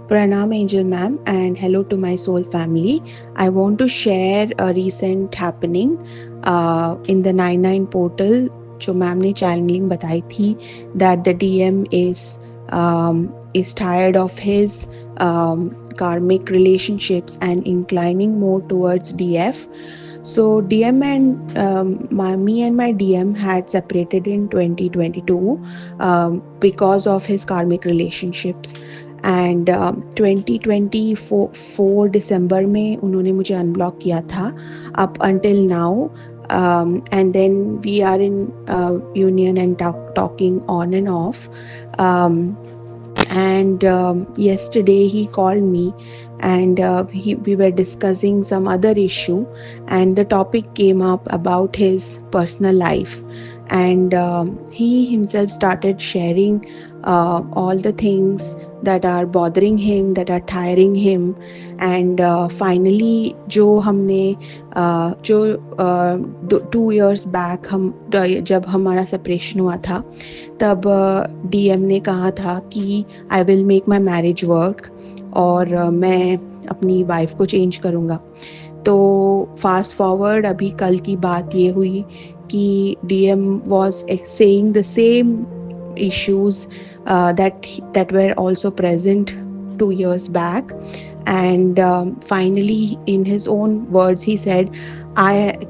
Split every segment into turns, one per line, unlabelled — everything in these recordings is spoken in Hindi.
Pranam Angel ma'am and hello to my soul family. I want to share a recent happening in the 99 portal. जो मैम ने चैनलिंग बताई थी that the DM is tired of his karmic relationships and inclining more towards DF. So DM and me and my DM had separated in 2022 because of his karmic relationships. And 2024 दिसंबर में उन्होंने मुझे अनब्लॉक किया था up until now. And then we are in union and talking on and off. And yesterday he called me and we were discussing some other issue, and the topic came up about his personal life, and he himself started sharing all the things that are bothering him, that are tiring him. And finally जो हमने जो 2 years back हम जब हमारा सेपरेशन हुआ था तब डीएम ने कहा था कि I will make my marriage work और मैं अपनी वाइफ को चेंज करूँगा. तो फास्ट फॉरवर्ड अभी कल की बात ये हुई कि DM was saying the same issues that were also present 2 years back. And finally in his own words he said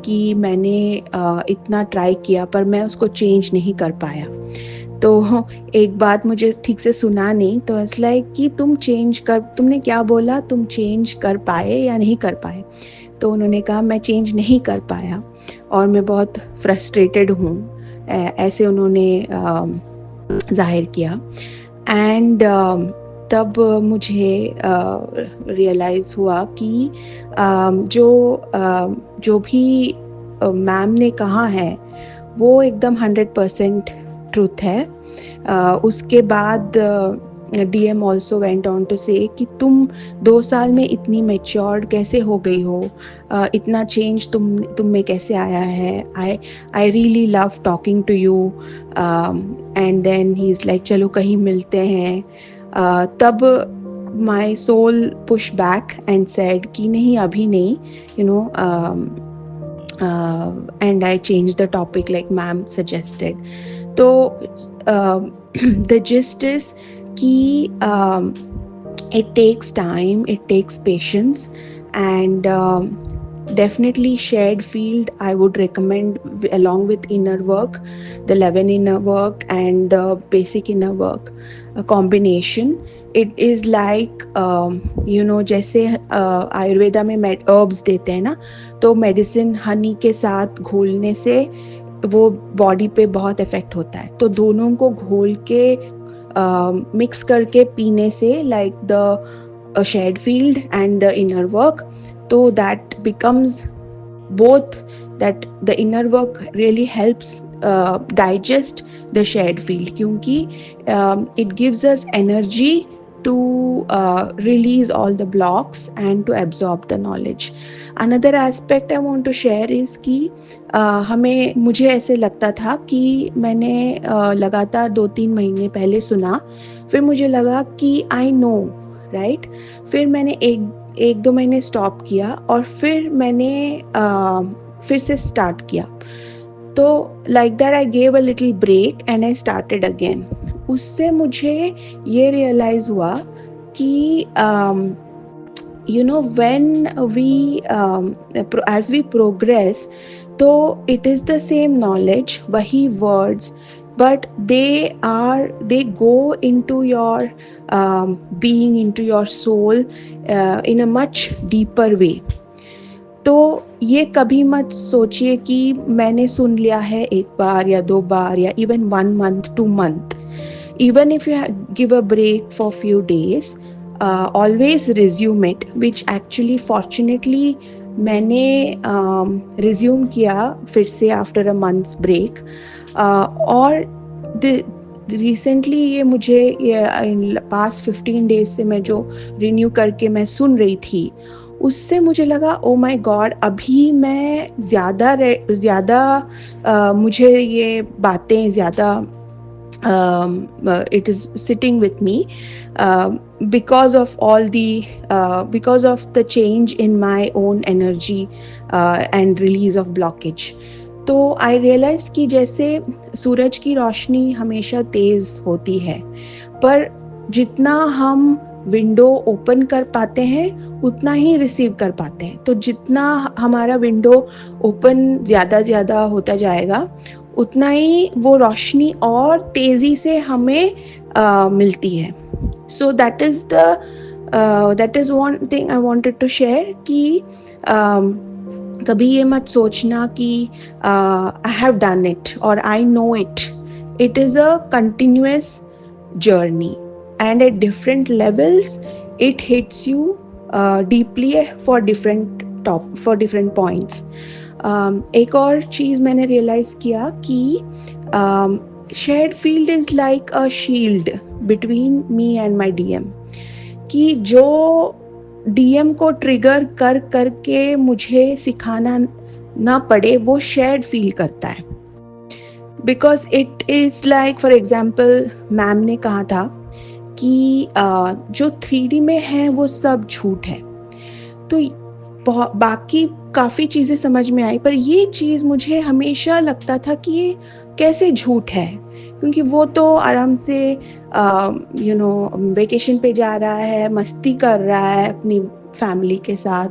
कि मैंने इतना ट्राई किया पर मैं उसको चेंज नहीं कर पाया. तो एक बात मुझे ठीक से सुना नहीं, तो इट्स लाइक कि तुमने क्या बोला, तुम चेंज कर पाए या नहीं कर पाए. तो उन्होंने कहा मैं चेंज नहीं कर पाया और मैं बहुत फ्रस्ट्रेटेड हूँ, ऐसे उन्होंने जाहिर किया. एंड तब मुझे रियलाइज़ हुआ कि जो भी मैम ने कहा है वो एकदम 100% ट्रूथ है. उसके बाद DM also went on to say कि तुम 2 साल में इतनी मैच्योर्ड कैसे हो गई हो, इतना चेंज तुम में कैसे आया है. I really love talking to you. And then he is like चलो कहीं मिलते हैं. तब my soul push back and said कि नहीं अभी नहीं, and I changed the topic like ma'am suggested. तो the gist is कि it takes time, it takes patience, and definitely shared field I would recommend along with inner work, the 11 inner work and the basic inner work, a combination. It is like जैसे आयुर्वेदा में herbs देते हैं ना, तो मेडिसिन हनी के साथ घोलने से वो बॉडी पे बहुत इफेक्ट होता है. तो दोनों को घोल के मिक्स करके पीने से like the shared field and the inner work, तो that becomes both, that the inner work really helps digest the shared field क्योंकि it gives us energy to release all the blocks and to absorb the knowledge. Another aspect I want to share is कि मुझे ऐसे लगता था कि मैंने लगातार 2-3 महीने पहले सुना, फिर मुझे लगा कि आई नो राइट. फिर मैंने 1-2 महीने स्टॉप किया और फिर मैंने फिर से स्टार्ट किया. तो like that I gave a little break and I started again. उससे मुझे ये रियलाइज़ हुआ कि when we as we progress, तो it is the same knowledge, वही words, but they go into your being, into your soul in a much deeper way. तो ये कभी मत सोचिए कि मैंने सुन लिया है 1 बार या 2 बार या even 1 month, 2 month. Even if you give a break for few days, always resume it, which actually fortunately मैंने resume किया फिर से after a month's break. और रिसेंटली ये मुझे पास्ट 15 days से मैं जो रिन्यू करके मैं सुन रही थी, उससे मुझे लगा ओ माय गॉड, अभी मैं ज़्यादा मुझे ये बातें ज़्यादा it is sitting with me, because of because of the change in my own energy and release of blockage. तो आई रियलाइज कि जैसे सूरज की रोशनी हमेशा तेज होती है, पर जितना हम विंडो ओपन कर पाते हैं उतना ही रिसीव कर पाते हैं। तो जितना हमारा विंडो ओपन ज़्यादा होता जाएगा, उतना ही वो रोशनी और तेज़ी से हमें मिलती है। So that is one thing I wanted to share कि कभी ये मत सोचना कि आई हैव डन इट और I know it. It is a continuous journey, and at different levels it hits you deeply for different points. एक और चीज़ मैंने रियलाइज़ किया कि shared field is like a shield between me and my DM, कि जो डीएम को ट्रिगर कर करके मुझे सिखाना ना पड़े, वो शेयर्ड फील करता है। Because it is like, for example ma'am ने कहा था कि जो 3D में है वो सब झूठ है। तो बाकी काफ़ी चीज़ें समझ में आई, पर ये चीज़ मुझे हमेशा लगता था कि ये कैसे झूठ है, क्योंकि वो तो आराम से वेकेशन पे जा रहा है, मस्ती कर रहा है अपनी फैमिली के साथ,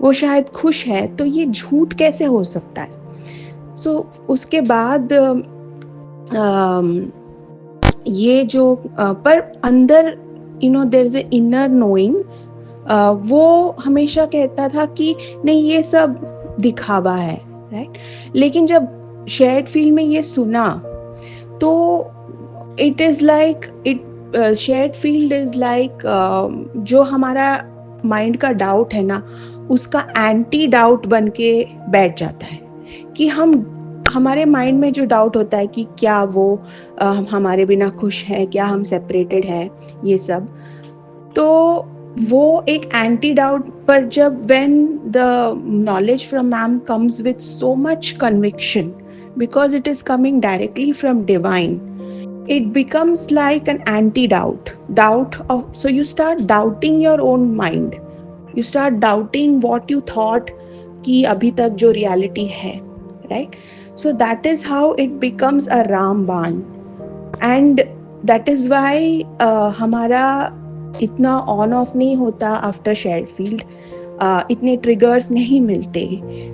वो शायद खुश है, तो ये झूठ कैसे हो सकता है। सो उसके बाद ये जो पर अंदर there is a inner knowing, वो हमेशा कहता था कि नहीं ये सब दिखावा है, राइट। लेकिन जब शेयर्ड फील्ड में ये सुना तो it is like shared field is like जो हमारा माइंड का डाउट है ना, उसका एंटी डाउट बन के बैठ जाता है। कि हमारे माइंड में जो डाउट होता है कि क्या वो हमारे बिना खुश है, क्या हम सेपरेटेड हैं, ये सब, तो वो एक एंटी डाउट। पर जब when the knowledge from ma'am comes with so much conviction, because it is coming directly from divine, it becomes like an anti-doubt so you start doubting your own mind, you start doubting what you thought कि अभी तक जो reality है, right? So that is how it becomes a रामबाण, and that is why हमारा इतना ऑन ऑफ नहीं होता आफ्टर शेयर्ड फील्ड, इतने ट्रिगर्स नहीं मिलते,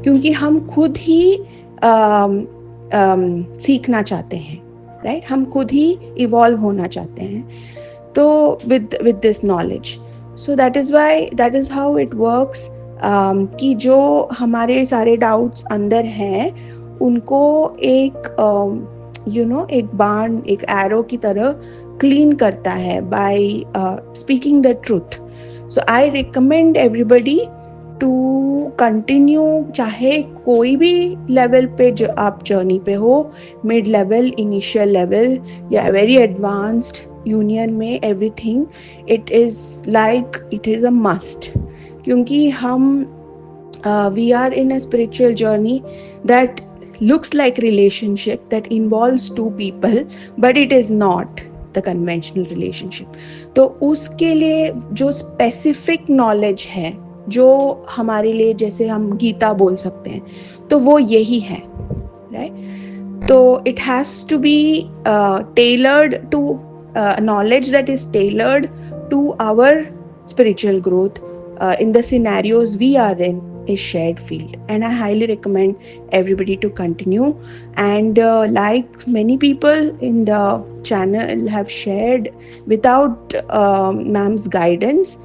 क्योंकि हम खुद ही सीखना चाहते हैं, राइट? हम खुद ही इवॉल्व होना चाहते हैं, तो with this knowledge. So that is how it works, कि जो हमारे सारे डाउट्स अंदर हैं उनको एक एक बाण, एक एरो की तरह क्लीन करता है by speaking the truth. So I recommend everybody to continue, चाहे कोई भी लेवल पे जो आप जर्नी पे हो, मिड लेवल, इनिशियल लेवल या वेरी एडवांस्ड, यूनियन में, everything, it is a must, क्योंकि हम we are in a spiritual journey that looks like relationship that involves two people, but it is not the conventional relationship. तो उसके लिए जो स्पेसिफिक नॉलेज है, जो हमारे लिए, जैसे हम गीता बोल सकते हैं, तो वो यही है, राइट? तो it has to be tailored to knowledge that is tailored to our spiritual growth in the scenarios we are in, is shared field. And I highly recommend everybody to continue, and like many people in the channel have shared, without ma'am's guidance,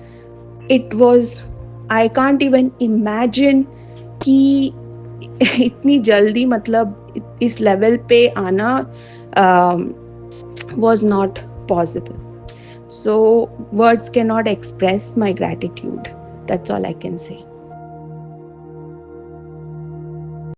it was, I can't even imagine कि इतनी जल्दी, मतलब इस लेवल पे आना was not possible. So words cannot express my gratitude. That's all I can say.